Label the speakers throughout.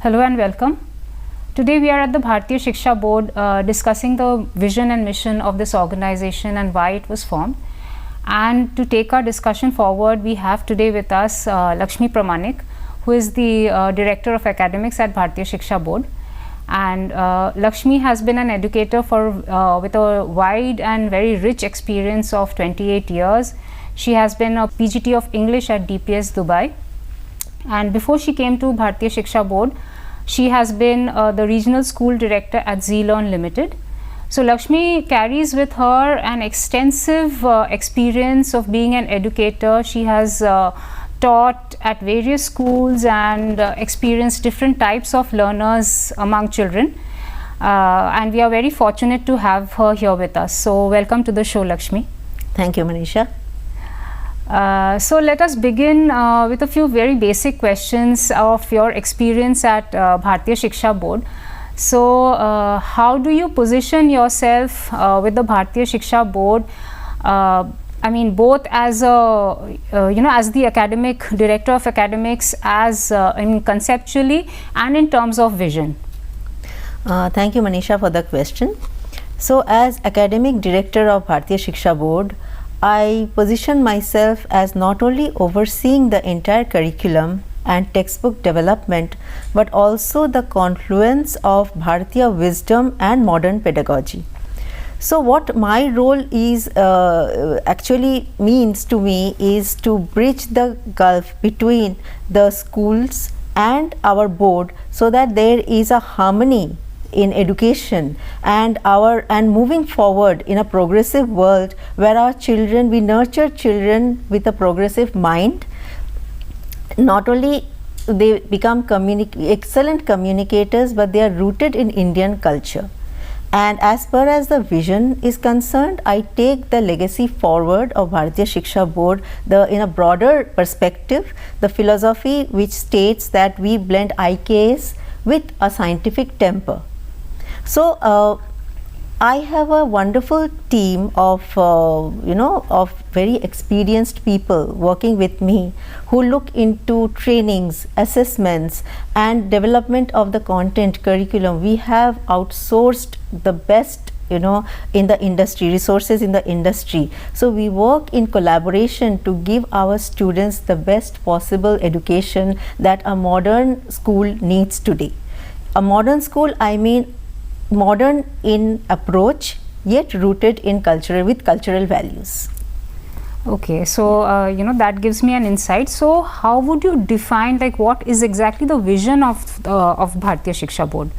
Speaker 1: Hello and welcome. Today we are at the Bharatiya Shiksha Board discussing the vision and mission of this organization and why it was formed. And to take our discussion forward, we have today with us Lakshmi Pramanik, who is the Director of Academics at Bharatiya Shiksha Board. And Lakshmi has been an educator with a wide and very rich experience of 28 years. She has been a PGT of English at DPS Dubai. And before she came to Bharatiya Shiksha Board, she has been the regional school director at Z-Learn Limited. So Lakshmi carries with her an extensive experience of being an educator. She has taught at various schools and experienced different types of learners among children. And we are very fortunate to have her here with us. So welcome to the show, Lakshmi.
Speaker 2: Thank you, Manisha.
Speaker 1: So let us begin with a few very basic questions of your experience at Bharatiya Shiksha Board. So how do you position yourself with the Bharatiya Shiksha Board? I mean, both as a as the academic director of academics, as conceptually and in terms of vision.
Speaker 2: Thank you, Manisha, for the question. So as academic director of Bharatiya Shiksha Board, I position myself as not only overseeing the entire curriculum and textbook development, but also the confluence of Bharatiya wisdom and modern pedagogy. So what my role is actually means to me is to bridge the gulf between the schools and our board, so that there is a harmony in education and moving forward in a progressive world where we nurture children with a progressive mind. Not only they become excellent communicators, but they are rooted in Indian culture. And as far as the vision is concerned, I take the legacy forward of Bharatiya Shiksha Board in a broader perspective, the philosophy which states that we blend IKS with a scientific temper. So I have a wonderful team of of very experienced people working with me, who look into trainings, assessments and development of the content curriculum. We have outsourced the best in the industry, resources in the industry. So we work in collaboration to give our students the best possible education that a modern school needs today. A modern school, I mean modern in approach, yet rooted in cultural values.
Speaker 1: Okay, so that gives me an insight. So how would you define, like, what is exactly the vision of Bharatiya Shiksha Board?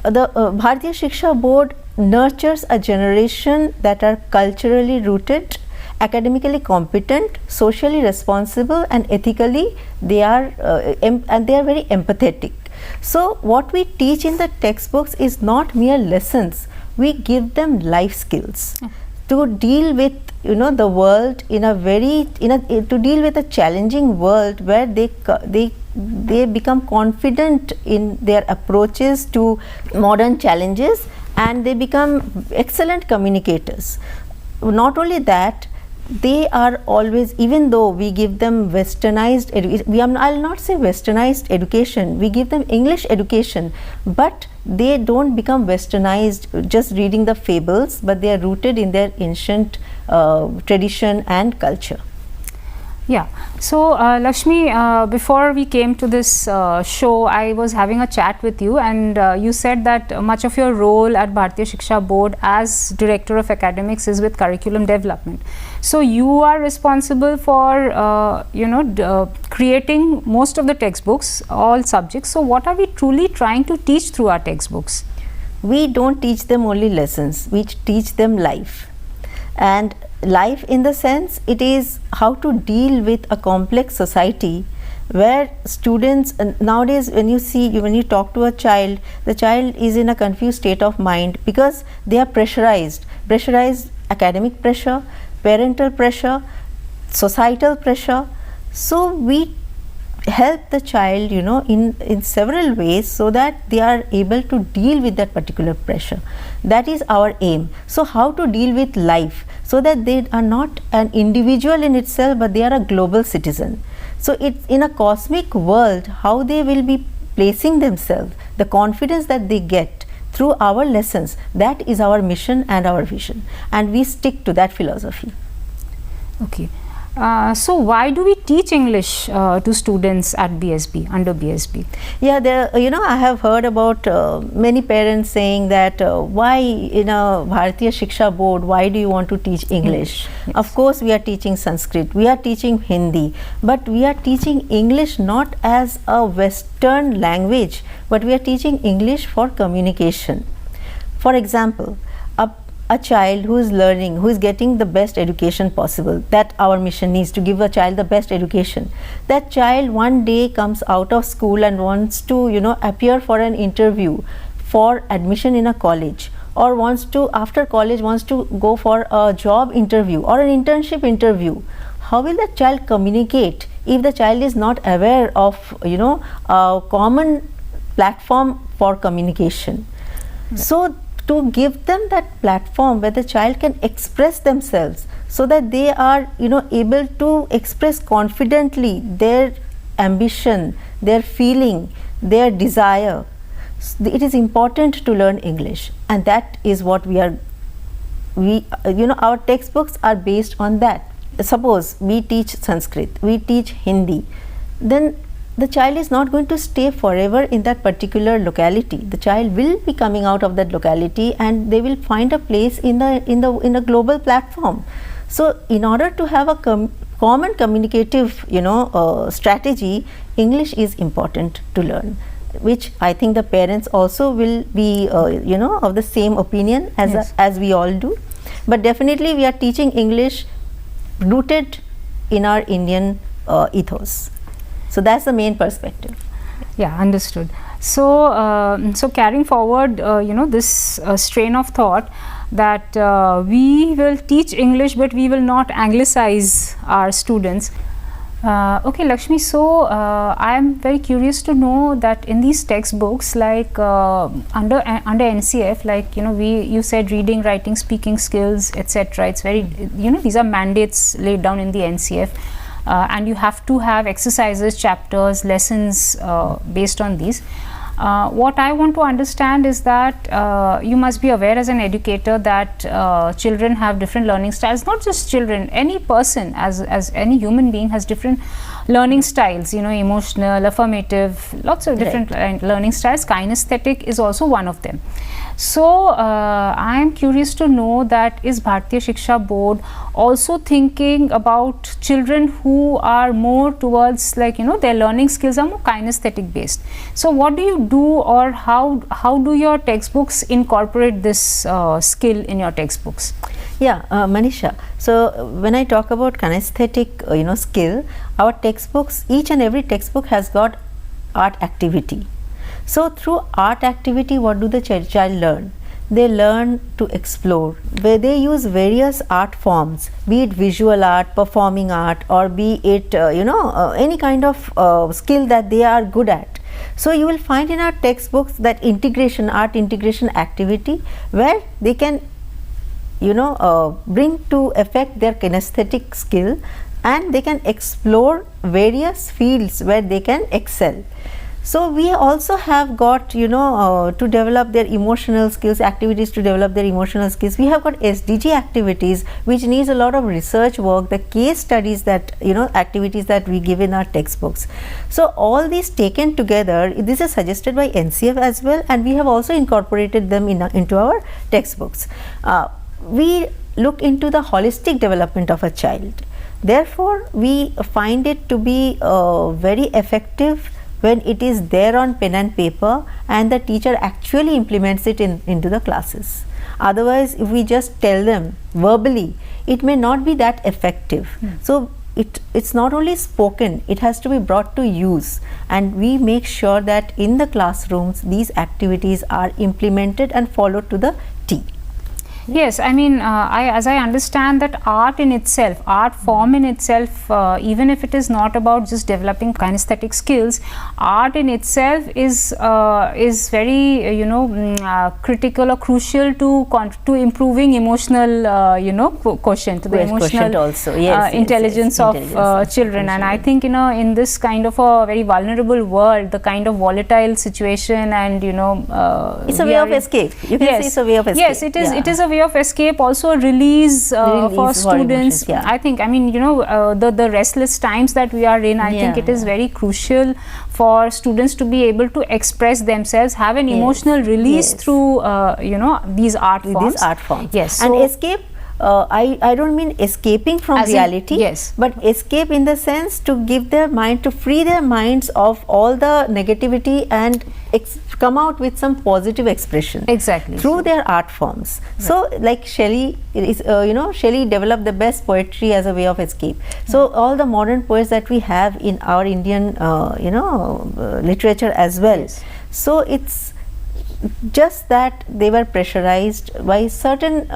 Speaker 2: The Bharatiya Shiksha Board nurtures a generation that are culturally rooted, academically competent, socially responsible, and ethically they are very empathetic. So what we teach in the textbooks is not mere lessons. We give them life skills to deal with the world to deal with a challenging world, where they become confident in their approaches to modern challenges, and they become excellent communicators. Not only that, they are always, even though we give them westernized I'll not say westernized education, we give them English education, but they don't become westernized just reading the fables, but they are rooted in their ancient tradition and culture.
Speaker 1: Yeah, so Lakshmi, before we came to this show, I was having a chat with you, and you said that much of your role at Bharatiya Shiksha Board as Director of Academics is with curriculum development. So you are responsible for creating most of the textbooks, all subjects. So what are we truly trying to teach through our textbooks?
Speaker 2: We don't teach them only lessons, we teach them life. And life, in the sense, it is how to deal with a complex society where students nowadays, when you talk to a child, the child is in a confused state of mind because they are pressurized academic pressure, parental pressure, societal pressure. So we help the child in several ways, so that they are able to deal with that particular pressure. That is our aim. So how to deal with life, so that they are not an individual in itself, but they are a global citizen. So it's in a cosmic world, how they will be placing themselves, the confidence that they get through our lessons, that is our mission and our vision, and we stick to that philosophy.
Speaker 1: Okay. So why do we teach English to students at BSB, under BSB?
Speaker 2: Yeah, there, I have heard about many parents saying that why in a Bharatiya Shiksha Board, why do you want to teach English?
Speaker 1: Yes.
Speaker 2: Of course, we are teaching Sanskrit, we are teaching Hindi, but we are teaching English not as a Western language, but we are teaching English for communication. For example, a child who is learning, who is getting the best education possible, that our mission is to give a child the best education. That child one day comes out of school and wants to, appear for an interview for admission in a college, or wants to, after college, wants to go for a job interview or an internship interview. How will that child communicate if the child is not aware of, a common platform for communication?
Speaker 1: Right.
Speaker 2: So to give them that platform where the child can express themselves, so that they are able to express confidently their ambition, their feeling, their desire, it is important to learn English, and that is what our textbooks are based on that. Suppose we teach Sanskrit, we teach Hindi, then the child is not going to stay forever in that particular locality. The child will be coming out of that locality, and they will find a place in a global platform. So in order to have a common communicative strategy, English is important to learn, which I think the parents also will be of the same opinion as
Speaker 1: Yes.
Speaker 2: As we all do. But definitely we are teaching English rooted in our Indian ethos. So that's the main perspective.
Speaker 1: Yeah, understood. So, so carrying forward, this strain of thought that we will teach English, but we will not anglicize our students. Okay, Lakshmi. So, I am very curious to know that in these textbooks, like under NCF, like you said reading, writing, speaking skills, etc. It's very these are mandates laid down in the NCF. And you have to have exercises, chapters, lessons based on these. What I want to understand is that you must be aware as an educator that children have different learning styles. Not just children, any person as any human being has different learning styles, emotional, affirmative, lots of different learning styles. Kinesthetic is also one of them. So, I am curious to know that is Bharatiya Shiksha Board also thinking about children who are more towards their learning skills are more kinesthetic based. So, what do you do, or how do your textbooks incorporate this skill in your textbooks?
Speaker 2: Yeah, Manisha. So when I talk about kinesthetic, skill, our textbooks, each and every textbook has got art activity. So through art activity, what do the child learn? They learn to explore, where they use various art forms, be it visual art, performing art, or be it any kind of skill that they are good at. So you will find in our textbooks that art integration activity, where they can bring to effect their kinesthetic skill, and they can explore various fields where they can excel. So we also have got to develop their emotional skills, activities to develop their emotional skills. We have got SDG activities which needs a lot of research work, the case studies that activities that we give in our textbooks. So all these taken together, this is suggested by NCF as well, and we have also incorporated them into our textbooks. We look into the holistic development of a child. Therefore, we find it to be very effective when it is there on pen and paper and the teacher actually implements it into the classes. Otherwise, if we just tell them verbally, it may not be that effective. So it's not only spoken, it has to be brought to use, and we make sure that in the classrooms these activities are implemented and followed to the T.
Speaker 1: Yes, I mean, as I understand that art in itself, art form in itself, even if it is not about just developing kinesthetic skills, art in itself is very critical or crucial to improving emotional quotient, to the emotional
Speaker 2: also.
Speaker 1: intelligence of children. And I think in this kind of a very vulnerable world, the kind of volatile situation, and
Speaker 2: it's a way of escape. You can say it's a way of escape.
Speaker 1: Yes, it is. It is a way of escape, also a release for students. I think, I mean, the restless times that we are in, I think it is very crucial for students to be able to express themselves, have an emotional release through these art forms. Yes,
Speaker 2: and escape. I don't mean escaping from reality, but escape in the sense to give their mind, to free their minds of all the negativity and come out with some positive expression.
Speaker 1: Exactly.
Speaker 2: Through their art forms. Right. So like Shelley is, Shelley developed the best poetry as a way of escape. So all the modern poets that we have in our Indian, literature as well. Yes. So it's just that they were pressurized by certain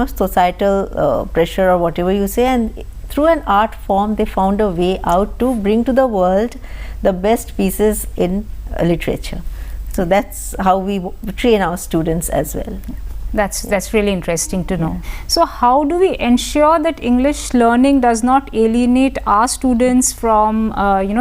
Speaker 2: societal pressure or whatever you say, and through an art form they found a way out to bring to the world the best pieces in literature. So that's how we train our students as well.
Speaker 1: That's really interesting to know. So how do we ensure that English learning does not alienate our students from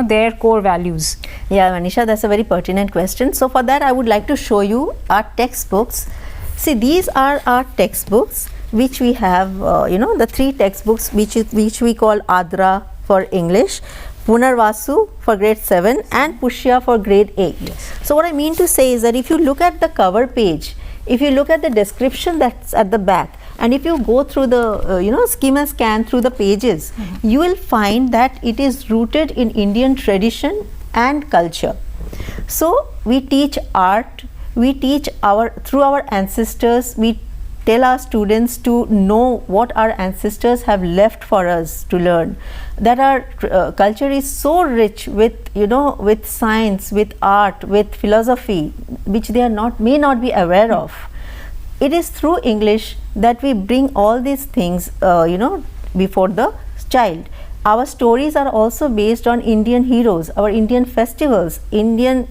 Speaker 1: their core values?
Speaker 2: Yeah, Manisha, that's a very pertinent question. So for that I would like to show you our textbooks. See, these are our textbooks which we have, the 3 textbooks which we call Adra for English, Punarvasu for grade 7 and Pushya for grade 8. Yes. So what I mean to say is that if you look at the cover page, if you look at the description that's at the back, and if you go through the skim and scan through the pages, you will find that it is rooted in Indian tradition and culture. So we teach art, we teach through our ancestors, we tell our students to know what our ancestors have left for us to learn, that our culture is so rich with with science, with art, with philosophy, which they may not be aware of. It is through English that we bring all these things before the child. Our stories are also based on Indian heroes, our Indian festivals, Indian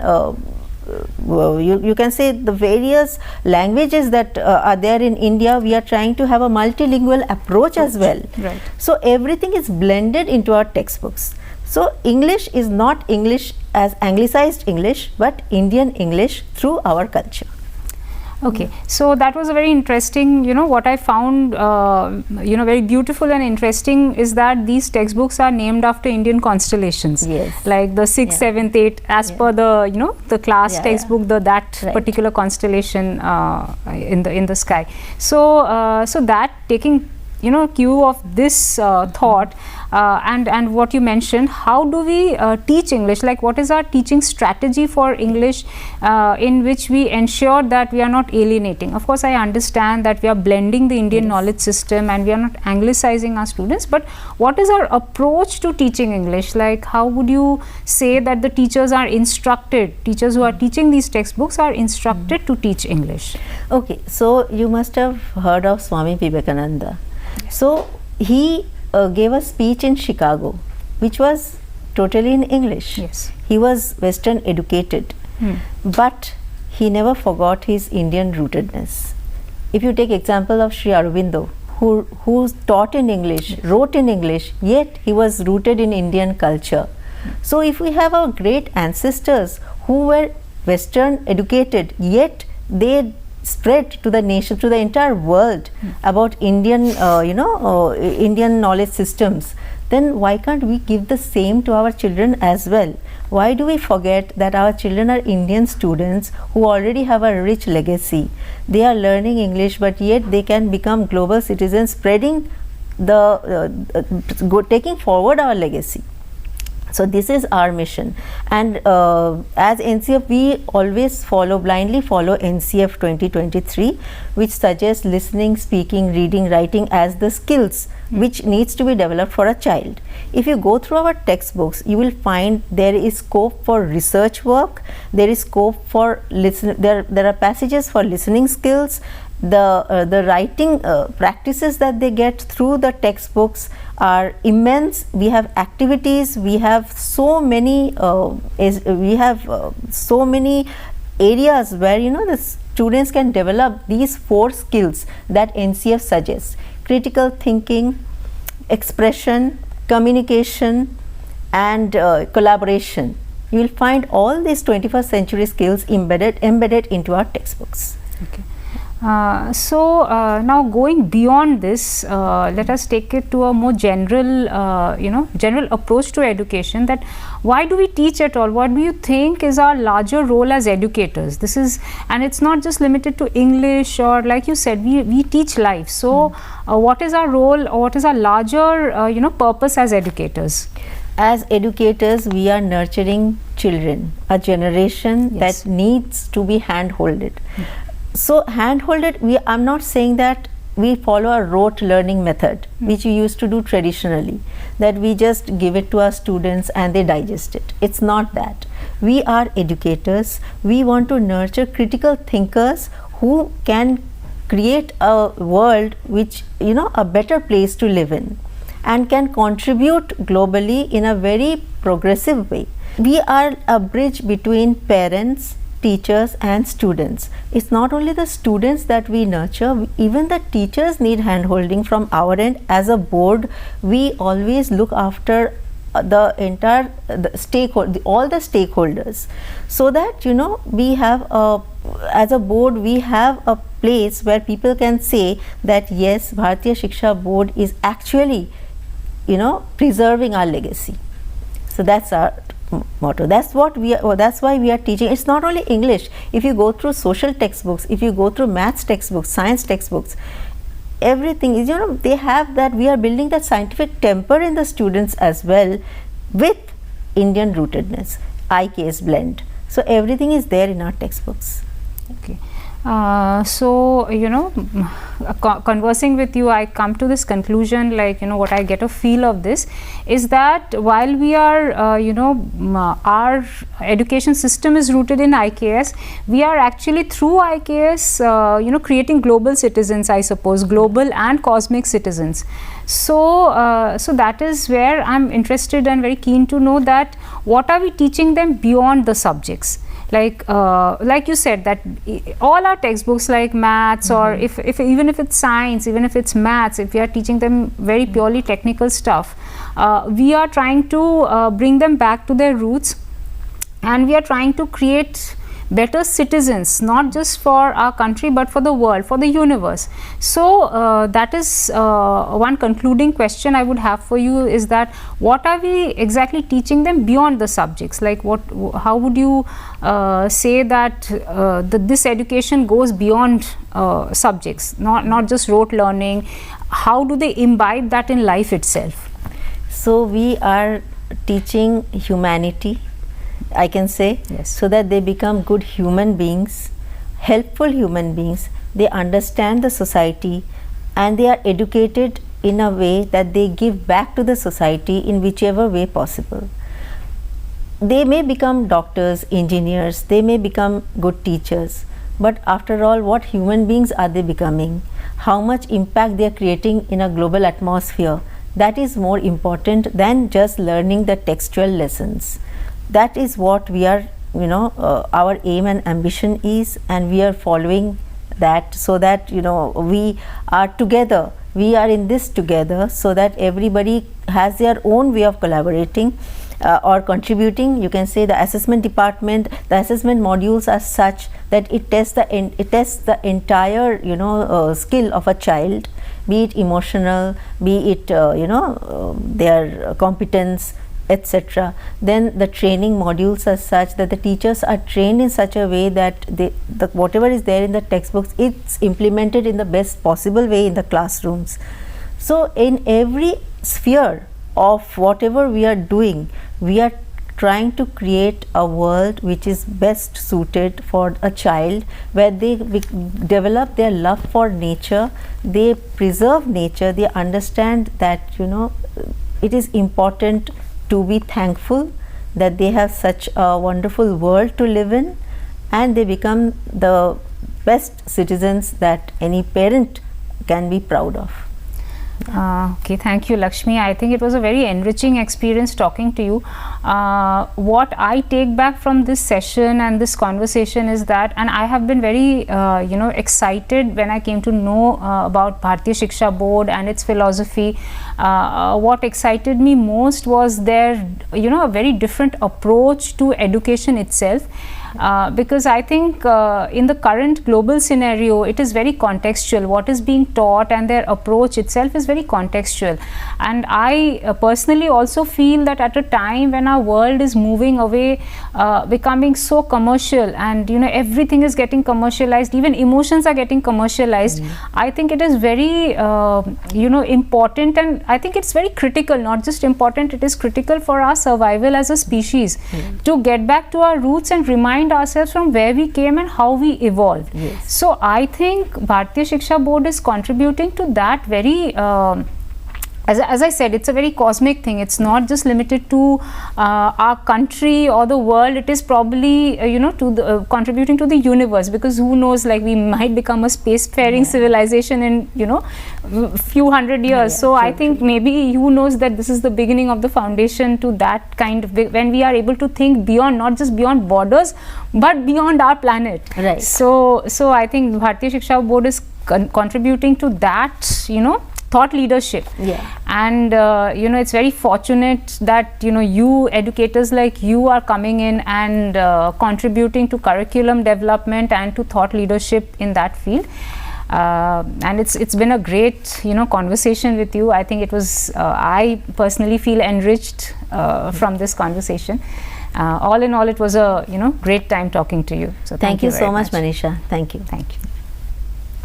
Speaker 2: you can say the various languages that are there in India. We are trying to have a multilingual approach as well.
Speaker 1: Right.
Speaker 2: So everything is blended into our textbooks. So English is not English as anglicized English, but Indian English through our culture.
Speaker 1: Okay, so that was a very interesting, what I found, very beautiful and interesting is that these textbooks are named after Indian constellations.
Speaker 2: Yes.
Speaker 1: Like the 6th, 7th, 8th, as per the, the class textbook, that particular constellation in the sky. So, so that taking, cue of this thought, and what you mentioned, how do we teach English? Like, what is our teaching strategy for English in which we ensure that we are not alienating? Of course, I understand that we are blending the Indian knowledge system and we are not anglicizing our students, but what is our approach to teaching English? Like, how would you say that the teachers are instructed, teachers who are teaching these textbooks are instructed to teach English?
Speaker 2: Okay, so you must have heard of Swami Vivekananda. So he gave a speech in Chicago, which was totally in English.
Speaker 1: Yes.
Speaker 2: He was Western educated, but he never forgot his Indian rootedness. If you take example of Sri Aurobindo, who taught in English, wrote in English, yet he was rooted in Indian culture. So if we have our great ancestors who were Western educated, yet they spread to the nation, to the entire world about Indian, Indian knowledge systems, then why can't we give the same to our children as well? Why do we forget that our children are Indian students who already have a rich legacy? They are learning English, but yet they can become global citizens, spreading taking forward our legacy. So this is our mission, and as NCF we always blindly follow NCF 2023, which suggests listening, speaking, reading, writing as the skills which needs to be developed for a child. If you go through our textbooks, you will find there is scope for research work, there is scope for there are passages for listening skills, the writing practices that they get through the textbooks are immense. We have activities, we have so many so many areas where the students can develop these 4 skills that NCF suggests: critical thinking, expression, communication, and collaboration. You will find all these 21st century skills embedded into our textbooks.
Speaker 1: Okay. Now going beyond this, let us take it to a more general, general approach to education. That why do we teach at all? What do you think is our larger role as educators? This is, and it's not just limited to English, or like you said, we teach life. So, what is our role, or what is our larger, purpose as educators?
Speaker 2: As educators, we are nurturing children, a generation
Speaker 1: Yes.
Speaker 2: that needs to be hand-holded. So hand-holded, I'm not saying that we follow a rote learning method, which we used to do traditionally, that we just give it to our students and they digest it. It's not that. We are educators. We want to nurture critical thinkers who can create a world which, a better place to live in, and can contribute globally in a very progressive way. We are a bridge between parents, teachers and students. It's not only the students that we nurture, even the teachers need hand-holding from our end. As a board, we always look after the entire all the stakeholders, so that we have as a board, we have a place where people can say that yes, Bharatiya Shiksha Board is actually preserving our legacy. So that's our motto. That's what we are, that's why we are teaching. It's not only English. If you go through social textbooks, if you go through maths textbooks, science textbooks, everything is, they have that. We are building that scientific temper in the students as well, with Indian rootedness, IKS blend. So everything is there in our textbooks.
Speaker 1: Okay. Conversing with you, I come to this conclusion, like, what I get a feel of this is that while we are, our education system is rooted in IKS, we are actually through IKS, creating global citizens, I suppose, global and cosmic citizens. So, so that is where I'm interested and very keen to know that what are we teaching them beyond the subjects? Like you said, that all our textbooks like maths, or if even if it's science, even if it's maths, if we are teaching them very purely technical stuff, we are trying to bring them back to their roots, and we are trying to create better citizens, not just for our country but for the world, for the universe. So that is one concluding question I would have for you, is that what are we exactly teaching them beyond the subjects? Like how would you say that this education goes beyond subjects, not just rote learning? How do they imbibe that in life itself?
Speaker 2: So we are teaching humanity, I can say,
Speaker 1: yes,
Speaker 2: so that they become good human beings, helpful human beings. They understand the society, and they are educated in a way that they give back to the society in whichever way possible. They may become doctors, engineers, they may become good teachers, but after all, what human beings are they becoming? How much impact they are creating in a global atmosphere? That is more important than just learning the textual lessons. That is what we are, our aim and ambition is, and we are following that, so that we are together, we are in this together, so that everybody has their own way of collaborating or contributing. You can say the assessment department, the assessment modules are such that it tests the entire skill of a child, be it emotional, be it their competence, etc. Then the training modules are such that the teachers are trained in such a way that whatever is there in the textbooks, it's implemented in the best possible way in the classrooms. So in every sphere of whatever we are doing, we are trying to create a world which is best suited for a child, where they develop their love for nature, they preserve nature, they understand that it is important to be thankful that they have such a wonderful world to live in, and they become the best citizens that any parent can be proud of.
Speaker 1: Okay, thank you, Lakshmi. I think it was a very enriching experience talking to you. What I take back from this session and this conversation is that, and I have been very, excited when I came to know about Bharatiya Shiksha Board and its philosophy. What excited me most was their, a very different approach to education itself. Because I think in the current global scenario, it is very contextual. What is being taught and their approach itself is very contextual. And I personally also feel that at a time when our world is moving away, becoming so commercial, and everything is getting commercialized, even emotions are getting commercialized. I think it is very important, and I think it's very critical, not just important, it is critical for our survival as a species to get back to our roots and remind ourselves from where we came and how we evolved.
Speaker 2: Yes.
Speaker 1: So I think Bharatiya Shiksha Board is contributing to that very as I said, it's a very cosmic thing. It's not just limited to our country or the world. It is probably to the contributing to the universe, because who knows, like we might become a spacefaring civilization in few hundred years. So I think maybe who knows that this is the beginning of the foundation to that kind of, when we are able to think beyond, not just beyond borders, but beyond our planet.
Speaker 2: Right.
Speaker 1: So I think Bharatiya Shiksha Board is contributing to that, thought leadership. And it's very fortunate that you educators like you are coming in and contributing to curriculum development and to thought leadership in that field. And it's been a great conversation with you. I think it was I personally feel enriched from this conversation. All in all, it was a great time talking to you. So
Speaker 2: thank you so
Speaker 1: very
Speaker 2: much, Manisha. Thank you.
Speaker 1: Thank you.